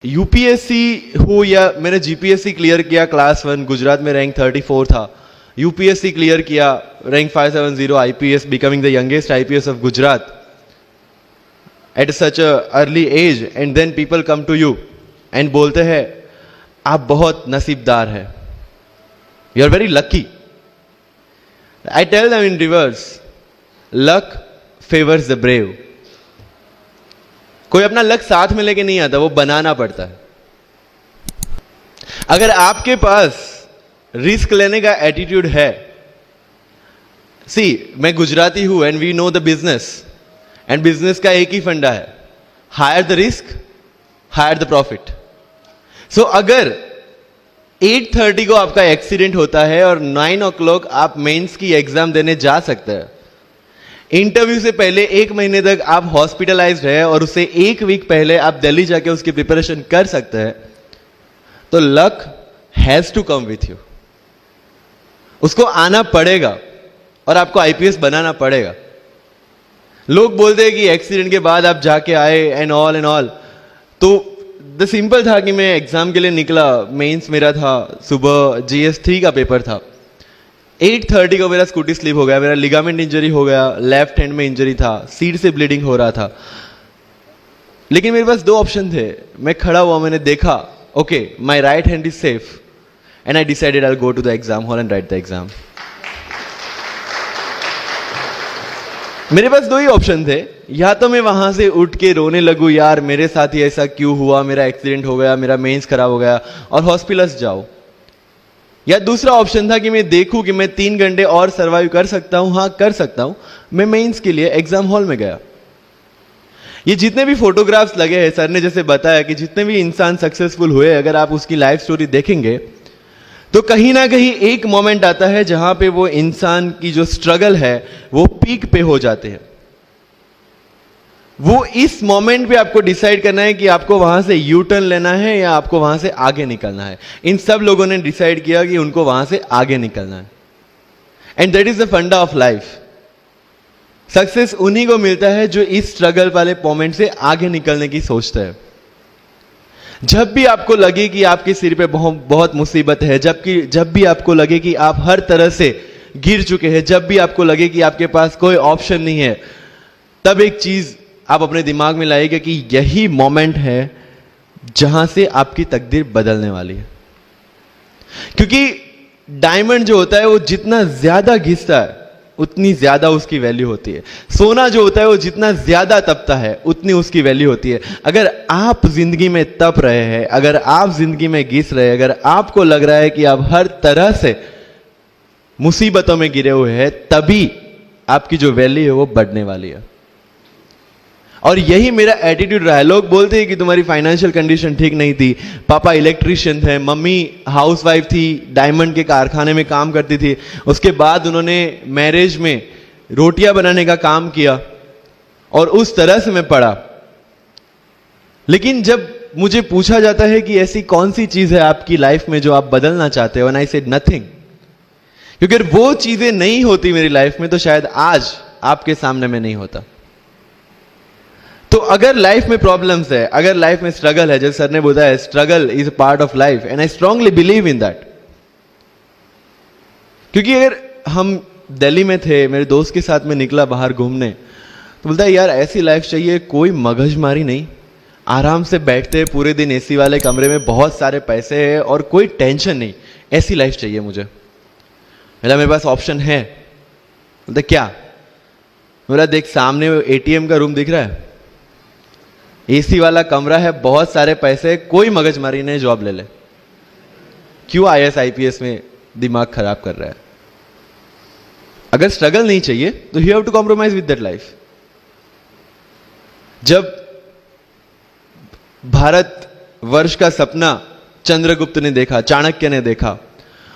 UPSC हो या मैंने जीपीएससी क्लियर किया क्लास 1 गुजरात में रैंक 34 था, यूपीएससी क्लियर किया rank 570 IPS, becoming the youngest IPS of Gujarat at such a early age, and then people come to you and बोलते हैं आप बहुत नसीबदार है, you are very lucky. I tell them in reverse, luck favours the brave. कोई अपना luck साथ में लेके नहीं आता, वो बनाना पड़ता है. अगर आपके पास रिस्क लेने का एटीट्यूड है, मैं गुजराती हूं and we know the business, and business का एक ही फंडा है, higher the risk higher the profit. So अगर 8:30 को आपका एक्सीडेंट होता है और 9 o'clock आप मेंस की एग्जाम देने जा सकते हैं, इंटरव्यू से पहले 1 महीने तक आप हॉस्पिटलाइज्ड है और उससे 1 वीक पहले आप दिल्ली जाके उसकी प्रिपरेशन कर सकते हैं, तो luck has to come with you. उसको आना पड़ेगा और आपको आईपीएस बनाना पड़ेगा. लोग बोलते हैं कि एक्सीडेंट के बाद आप जाके आए एंड ऑल, तो द सिंपल था कि मैं एग्जाम के लिए निकला, मेंस मेरा था, सुबह GS3 का पेपर था. 8:30 को मेरा स्कूटी स्लिप हो गया, मेरा लिगामेंट इंजरी हो गया, लेफ्ट हैंड में इंजरी था, सीट से ब्लीडिंग हो रहा था. लेकिन मेरे पास 2 ऑप्शन थे. मैं खड़ा हुआ, मैंने देखा okay my right hand is safe, and I decided I will go to the exam hall and write the exam. मेरे पास 2 ही ऑप्शन थे. या तो मैं वहां से उठ के रोने लगूं, यार मेरे साथ ही ऐसा क्यों हुआ, मेरा एक्सीडेंट हो गया, मेरा मेंस खराब हो गया, और हॉस्पिटल जाओ. या दूसरा ऑप्शन था कि मैं देखूं कि मैं 3 घंटे और सर्वाइव कर सकता हूं. हाँ कर सकता हूं. मैं मेंस के लिए एग्जाम हॉल में गया. ये जितने भी फोटोग्राफ्स लगे हैं, सर ने जैसे बताया कि जितने भी इंसान सक्सेसफुल हुए, अगर आप उसकी लाइफ स्टोरी देखेंगे तो कहीं ना कहीं एक मोमेंट आता है जहां पे वो इंसान की जो स्ट्रगल है वो पीक पे हो जाते हैं. वो इस मोमेंट पे आपको डिसाइड करना है कि आपको वहां से यू टर्न लेना है या आपको वहां से आगे निकलना है. इन सब लोगों ने डिसाइड किया कि उनको वहां से आगे निकलना है. एंड दैट इज द फंडा ऑफ लाइफ. सक्सेस उन्हीं को मिलता है जो इस स्ट्रगल वाले मोमेंट से आगे निकलने की सोचते हैं. जब भी आपको लगे कि आपके सिर पे बहुत मुसीबत है, जब भी आपको लगे कि आप हर तरह से गिर चुके हैं, जब भी आपको लगे कि आपके पास कोई ऑप्शन नहीं है, तब एक चीज आप अपने दिमाग में लाइएगा कि यही मोमेंट है जहां से आपकी तकदीर बदलने वाली है. क्योंकि डायमंड जो होता है वो जितना ज्यादा घिसता है उतनी ज्यादा उसकी वैल्यू होती है. सोना जो होता है वो जितना ज्यादा तपता है उतनी उसकी वैल्यू होती है. अगर आप जिंदगी में तप रहे हैं, अगर आप जिंदगी में घिस रहे हैं, अगर आपको लग रहा है कि आप हर तरह से मुसीबतों में गिरे हुए हैं, तभी आपकी जो वैल्यू है वो बढ़ने वाली है. और यही मेरा एटीट्यूड रहा है. लोग बोलते हैं कि तुम्हारी फाइनेंशियल कंडीशन ठीक नहीं थी, पापा इलेक्ट्रिशियन थे, मम्मी हाउसवाइफ थी, डायमंड के कारखाने में काम करती थी, उसके बाद उन्होंने मैरिज में रोटियां बनाने का काम किया और उस तरह से मैं पढ़ा. लेकिन जब मुझे पूछा जाता है कि ऐसी कौन सी चीज है आपकी लाइफ में जो आप बदलना चाहते हो, एंड आई सेड नथिंग. क्योंकि अगर वो चीजें नहीं होती मेरी लाइफ में तो शायद आज आपके सामने मैं नहीं होता. तो अगर लाइफ में प्रॉब्लम्स है, अगर लाइफ में स्ट्रगल है, जैसे सर ने बताया struggle is a part of life, and I strongly believe in that. क्योंकि अगर हम दिल्ली में थे, मेरे दोस्त के साथ में निकला बाहर घूमने, तो बोलता है यार ऐसी लाइफ चाहिए, कोई मगजमारी नहीं, आराम से बैठते हैं पूरे दिन एसी वाले कमरे में, बहुत सारे पैसे है और कोई टेंशन नहीं, ऐसी लाइफ चाहिए मुझे. बोला मेरे पास ऑप्शन है. बोलता क्या? बोला देख सामने एटीएम का रूम दिख रहा है, एसी वाला कमरा है, बहुत सारे पैसे, कोई मगजमारी नहीं, जॉब ले ले. क्यों IAS IPS में दिमाग खराब कर रहा है? अगर स्ट्रगल नहीं चाहिए तो you have to compromise with that life. जब भारत वर्ष का सपना चंद्रगुप्त ने देखा, चाणक्य ने देखा,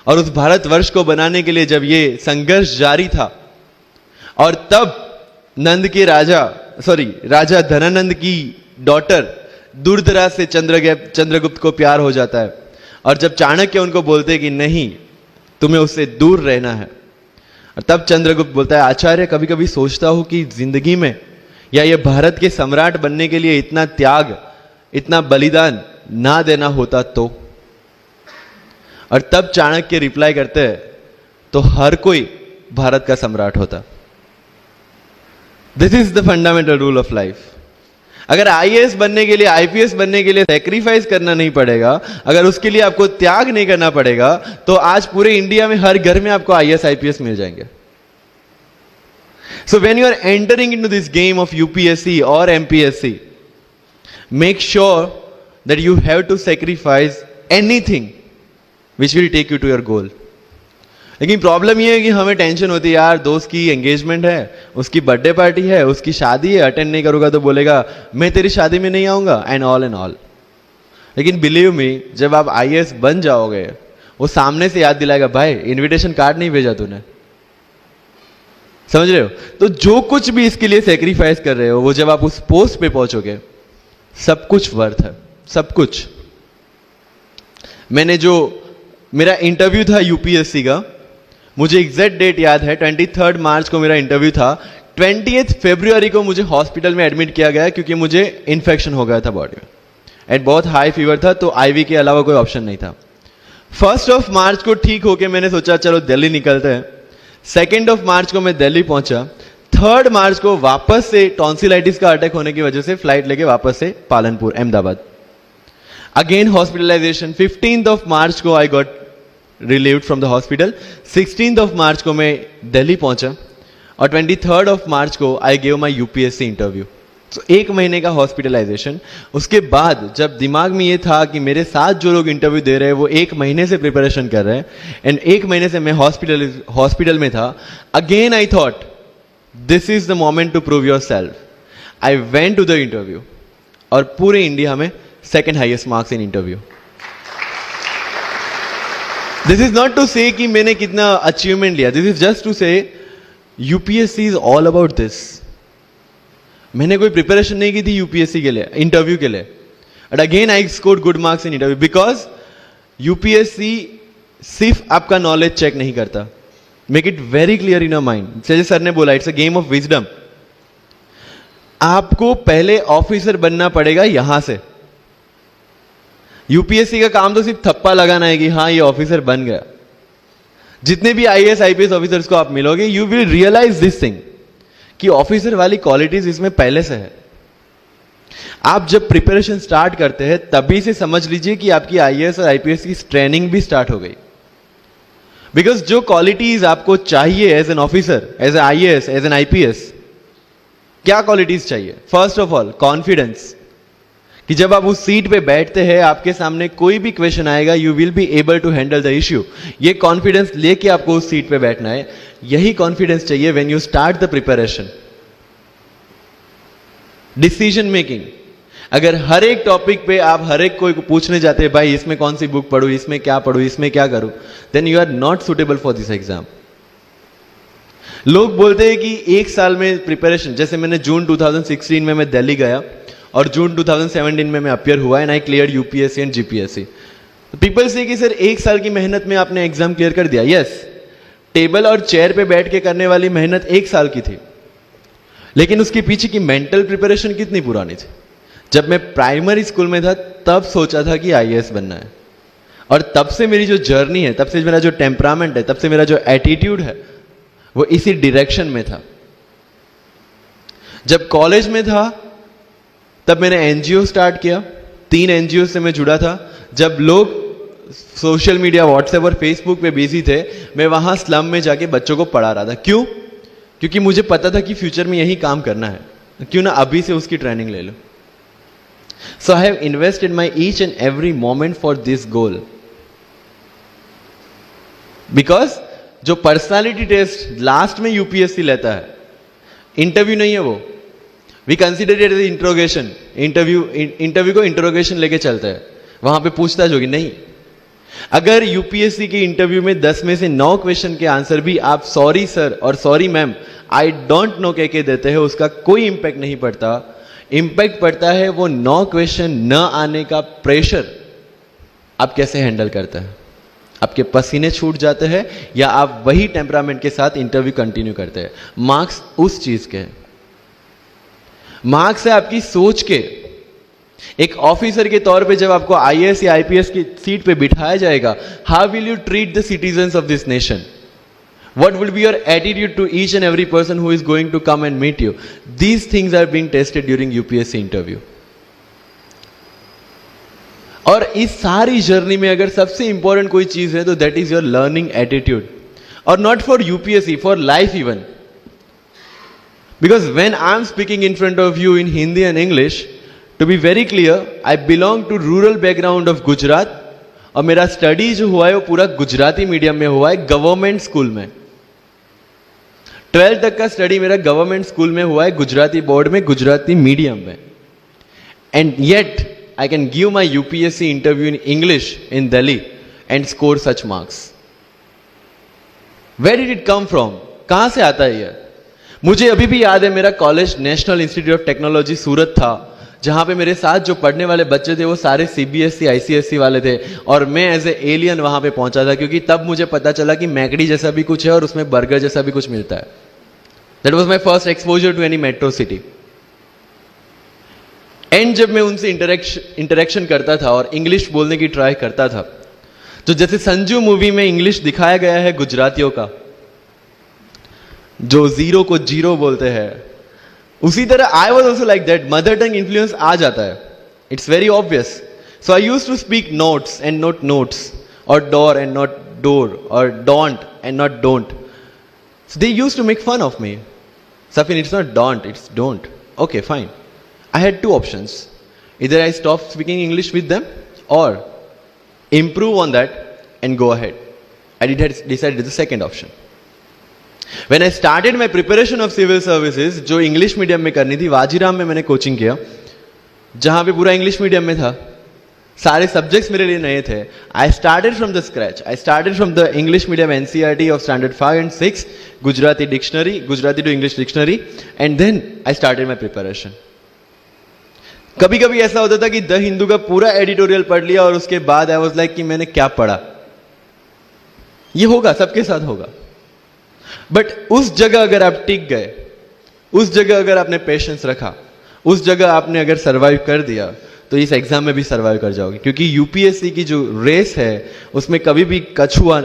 और उस भारत वर्ष को बनाने के लिए जब ये संघर्ष जारी था, और तब राजा धनानंद की डॉटर दूरदराज से चंद्रगुप्त को प्यार हो जाता है, और जब चाणक्य उनको बोलते कि नहीं तुम्हें उससे दूर रहना है, और तब चंद्रगुप्त बोलता है आचार्य कभी कभी सोचता हूं कि जिंदगी में या ये भारत के सम्राट बनने के लिए इतना त्याग, इतना बलिदान ना देना होता तो, और तब चाणक्य रिप्लाई करते हैं तो हर कोई भारत का सम्राट होता। This is the fundamental rule of life. अगर आईएएस बनने के लिए, आईपीएस बनने के लिए सैक्रिफाइस करना नहीं पड़ेगा, अगर उसके लिए आपको त्याग नहीं करना पड़ेगा, तो आज पूरे इंडिया में हर घर में आपको आईएएस आईपीएस मिल जाएंगे। So when you are entering into this game of UPSC or MPSC, make sure that you have to sacrifice anything which will take you to your goal. लेकिन प्रॉब्लम ये है कि हमें टेंशन होती है, यार दोस्त की एंगेजमेंट है, उसकी बर्थडे पार्टी है, उसकी शादी है, अटेंड नहीं करूंगा तो बोलेगा मैं तेरी शादी में नहीं आऊंगा, एंड ऑल। लेकिन बिलीव मी, जब आप आईएएस बन जाओगे, वो सामने से याद दिलाएगा, भाई इनविटेशन कार्ड नहीं भेजा तूने। समझ रहे हो? तो जो कुछ भी इसके लिए सेक्रीफाइस कर रहे हो, वो जब आप उस पोस्ट पे पहुंचोगे, सब कुछ वर्थ है, सब कुछ। मेरा इंटरव्यू था यूपीएससी का, मुझे एग्जैक्ट डेट याद है, 23 मार्च को मेरा इंटरव्यू था। 20 फरवरी को मुझे हॉस्पिटल में एडमिट किया गया क्योंकि मुझे इन्फेक्शन हो गया था बॉडी में, एंड बहुत हाई फीवर था, तो आईवी के अलावा कोई ऑप्शन नहीं था। 1 मार्च को ठीक होके मैंने सोचा चलो दिल्ली निकलते हैं। 2 मार्च को मैं दिल्ली पहुंचा। 3 मार्च को वापस से टॉन्सिलाइटिस का अटैक होने की वजह से फ्लाइट लेके वापस से पालनपुर, अहमदाबाद, अगेन हॉस्पिटलाइजेशन। 15 मार्च को I got relieved from the hospital. 16 मार्च को मैं दिल्ली पहुंचा, और 23 मार्च को I gave my UPSC interview. तो 1 महीने का हॉस्पिटलाइजेशन। उसके बाद जब दिमाग में ये था कि मेरे साथ जो लोग इंटरव्यू दे रहे हैं वो 1 महीने से प्रिपरेशन कर रहे हैं, एंड 1 महीने से मैं हॉस्पिटल में था, again I thought this is the moment to prove yourself. I went to the interview, और पूरे इंडिया में 2nd highest marks in interview. This is not to say कि मैंने कितना अचीवमेंट लिया, this is just to say UPSC is all about this. मैंने कोई preparation नहीं की थी यूपीएससी के लिए, इंटरव्यू के लिए, but again I scored good marks in interview, because UPSC सिर्फ आपका नॉलेज चेक नहीं करता। Make it very clear in your mind. जैसे सर ने बोला, it's a game of wisdom. आपको पहले ऑफिसर बनना पड़ेगा यहां से। यूपीएससी का काम तो सिर्फ थप्पा लगाना है कि हाँ ये ऑफिसर बन गया। जितने भी आईएएस आईपीएस ऑफिसर्स को आप मिलोगे, you will realize this thing कि ऑफिसर वाली क्वालिटीज इसमें पहले से है। आप जब प्रिपरेशन स्टार्ट करते हैं तभी से समझ लीजिए कि आपकी आईएएस और आईपीएस की ट्रेनिंग भी स्टार्ट हो गई। बिकॉज जो क्वालिटीज आपको चाहिए as an officer, as an IAS, as an IPS, क्या क्वालिटीज चाहिए? फर्स्ट ऑफ ऑल कॉन्फिडेंस, कि जब आप उस सीट पे बैठते हैं, आपके सामने कोई भी क्वेश्चन आएगा, you will be able to handle the issue. ये कॉन्फिडेंस लेके आपको उस सीट पे बैठना है। यही कॉन्फिडेंस चाहिए when you start the preparation. Decision making, अगर हर एक टॉपिक पे आप हर एक कोई को पूछने जाते हैं, भाई इसमें कौन सी बुक पढूं, इसमें क्या पढूं, इसमें क्या करूं, then you are not suitable for this exam. लोग बोलते हैं कि 1 साल में प्रिपरेशन, जैसे मैंने जून 2016 में मैं दिल्ली गया, और जून 2017 में मैं अपियर हुआ, and I clear UPSC and GPSC. People से कि सर 1 साल की मेहनत में आपने एग्जाम क्लियर कर दिया। यस, टेबल और चेयर पे बैठ के करने वाली मेहनत 1 साल की थी, लेकिन उसके पीछे की मेंटल प्रिपरेशन कितनी पुरानी थी। जब मैं प्राइमरी स्कूल में था तब सोचा था कि आईएएस बनना है, और तब से मेरी जो जर्नी है, तब से मेरा जो टेम्परामेंट है, तब से मेरा जो एटीट्यूड है, वो इसी डायरेक्शन में था। जब कॉलेज में था तब मैंने एनजीओ स्टार्ट किया, 3 एनजीओ से मैं जुड़ा था। जब लोग सोशल मीडिया, व्हाट्सएप और फेसबुक पे बिजी थे, मैं वहां स्लम में जाके बच्चों को पढ़ा रहा था। क्यों? क्योंकि मुझे पता था कि फ्यूचर में यही काम करना है, क्यों ना अभी से उसकी ट्रेनिंग ले लो। So I have invested my each and every moment for this goal. Because जो पर्सनालिटी टेस्ट लास्ट में यूपीएससी लेता है, इंटरव्यू नहीं है वो, we consider it as interrogation. Interview को इंट्रोगेशन लेके चलता है, वहां पे पूछताछ होगी नहीं। अगर यूपीएससी के इंटरव्यू में 10 में से 9 क्वेश्चन के आंसर भी आप सॉरी सर और sorry ma'am, I don't know कह के देते हैं, उसका कोई इंपैक्ट नहीं पड़ता। इंपैक्ट पड़ता है वो 9 क्वेश्चन न आने का प्रेशर आप कैसे हैंडल करते हैं। आपके पसीने छूट जाते हैं या आप वही टेम्परामेंट के साथ इंटरव्यू कंटिन्यू करते हैं। मार्क्स उस चीज के हैं, मार्क्स है आपकी सोच के, एक ऑफिसर के तौर पे जब आपको आईएएस या आईपीएस की सीट पे बिठाया जाएगा, how will you treat the citizens of this nation? What will be your attitude to each and every person who is going to come and meet you? These things are being tested during UPSC interview. और इस सारी journey में अगर सबसे important कोई चीज है तो that is your learning attitude. और not for UPSC, for life even. Because when I am speaking in front of you in Hindi and English, to be very clear, I belong to rural background of Gujarat. और मेरा study जो हुआ है वो पूरा Gujarati medium में हुआ है, गवर्नमेंट स्कूल में. 12th तक का स्टडी मेरा गवर्नमेंट स्कूल में हुआ है, गुजराती बोर्ड में, गुजराती मीडियम में. And yet I can give my UPSC interview in English in Delhi and score such marks. Where did it come from? कहां से आता है ये? मुझे अभी भी याद है, मेरा college national institute of technology Surat था, जहां पे मेरे साथ जो पढ़ने वाले बच्चे थे वो सारे सीबीएसई आईसीएसई वाले थे. और मैं एज ए एलियन वहां पे पहुंचा था, क्योंकि तब मुझे पता चला कि मैकडी जैसा भी कुछ है और उसमें बर्गर जैसा भी कुछ मिलता है. That was my first exposure to any metro city. And जब मैं उनसे इंटरेक्शन करता था और इंग्लिश बोलने की ट्राई करता था, तो जैसे संजू मूवी में इंग्लिश दिखाया गया है गुजरातियों का, जो जीरो को जीरो बोलते हैं, उसी तरह I was also like that. Mother tongue influence आ जाता है, it's very obvious. So I use to speak notes and not notes, और डोर एंड नॉट डोर, और don't and not don't. So they used to make fun of me. Safin, it's not don't, it's don't. Okay, fine. I had two options. Either I stop speaking English with them or improve on that and go ahead. I decided the second option. When I started my preparation of civil services, जो English medium में करनी थी, वाजीराम में मैंने coaching किया, जहां पे पूरा इंग्लिश मीडियम में था, सारे सब्जेक्ट्स मेरे लिए नए थे. I started from the scratch. I started from the English medium NCERT of standard 5 and 6, Gujarati dictionary, Gujarati to English dictionary, and then I started my preparation. कभी कभी ऐसा होता था कि द हिंदू का पूरा एडिटोरियल पढ़ लिया और उसके बाद आई वाज लाइक कि मैंने क्या पढ़ा. ये होगा, सबके साथ होगा. बट उस जगह अगर आप टिक गए, उस जगह अगर आपने पेशेंस रखा, उस जगह आपने अगर सर्वाइव कर दिया, तो इस एग्जाम में भी सर्वाइव कर जाओगे. क्योंकि यूपीएससी की जो रेस है उसमें कभी भी कछुआ,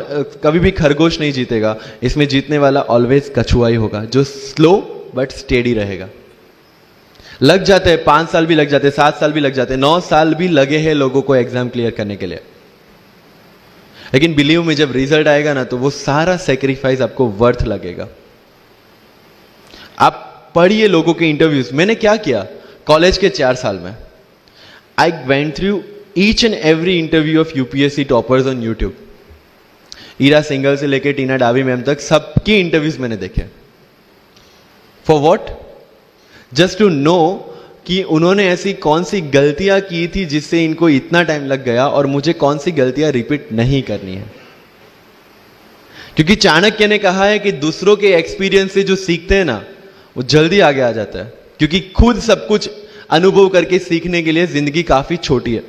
कभी भी खरगोश नहीं जीतेगा. इसमें जीतने वाला ऑलवेज कछुआ ही होगा, जो स्लो बट स्टेडी रहेगा. लग जाते हैं 5 साल भी लग जाते हैं, 7 साल भी लग जाते हैं, 9 साल भी लगे हैं लोगों को एग्जाम क्लियर करने के लिए. लेकिन बिलीव में जब रिजल्ट आएगा ना, तो वो सारा सेक्रीफाइस आपको वर्थ लगेगा. आप पढ़िए लोगों के इंटरव्यूज. मैंने क्या किया कॉलेज के 4 साल में, I went through each and every interview of UPSC toppers on YouTube. Ira Singhal से लेके टीना डावी मैम तक सबकी इंटरव्यूज मैंने देखे. For what? Just to know कि उन्होंने ऐसी कौन सी गलतियां की थी जिससे इनको इतना टाइम लग गया, और मुझे कौन सी गलतियां रिपीट नहीं करनी है. क्योंकि चाणक्य ने कहा है कि दूसरों के एक्सपीरियंस से जो सीखते हैं ना, वो जल्दी आगे आ जाता है. क्योंकि खुद सब कुछ अनुभव करके सीखने के लिए जिंदगी काफी छोटी है.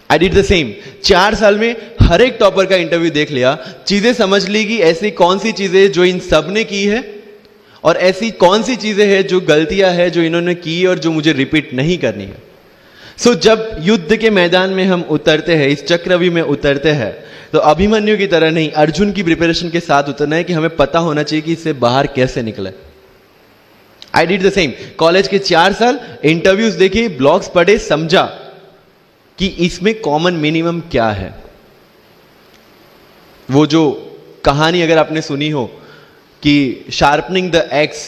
I did the same. 4 साल में हर एक टॉपर का इंटरव्यू देख लिया, चीजें समझ ली कि ऐसी कौन सी चीजें जो इन सब ने की है, और ऐसी कौन सी चीजें हैं जो गलतियां हैं जो इन्होंने की और जो मुझे रिपीट नहीं करनी है. सो जब युद्ध के मैदान में हम उतरते हैं, इस चक्रव्यूह में उतरते हैं, तो अभिमन्यु की तरह नहीं, अर्जुन की प्रिपरेशन के साथ उतरना है कि हमें पता होना चाहिए कि इससे बाहर कैसे निकले. I did the same. College के 4 साल इंटरव्यूज देखे, ब्लॉग्स पढ़े, समझा कि इसमें कॉमन मिनिमम क्या है. वो जो कहानी अगर आपने सुनी हो कि शार्पनिंग द एक्स,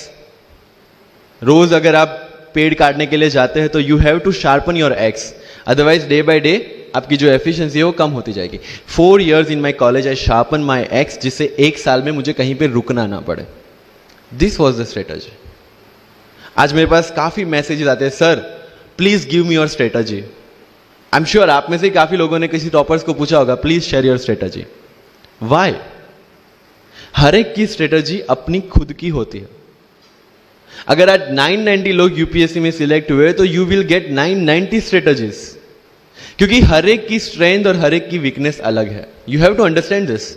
रोज अगर आप पेड़ काटने के लिए जाते हैं तो you have to sharpen your axe, otherwise day by day आपकी जो एफिशिएंसी है वो कम होती जाएगी. 4 years in my college I sharpen my x, जिससे 1 साल में मुझे कहीं पे रुकना ना पड़े. This was the strategy. आज मेरे पास काफी मैसेजेस आते हैं, sir please give me your strategy. I am sure आप में से काफी लोगों ने किसी टॉपर्स को पूछा होगा, please share your strategy. Why? हर एक की स्ट्रेटजी अपनी खुद की होती है. अगर आज 990 लोग यूपीएससी में सिलेक्ट हुए तो यू विल गेट 990 स्ट्रेटजीज, क्योंकि हर एक की स्ट्रेंथ और हर एक की वीकनेस अलग है. You have to understand this.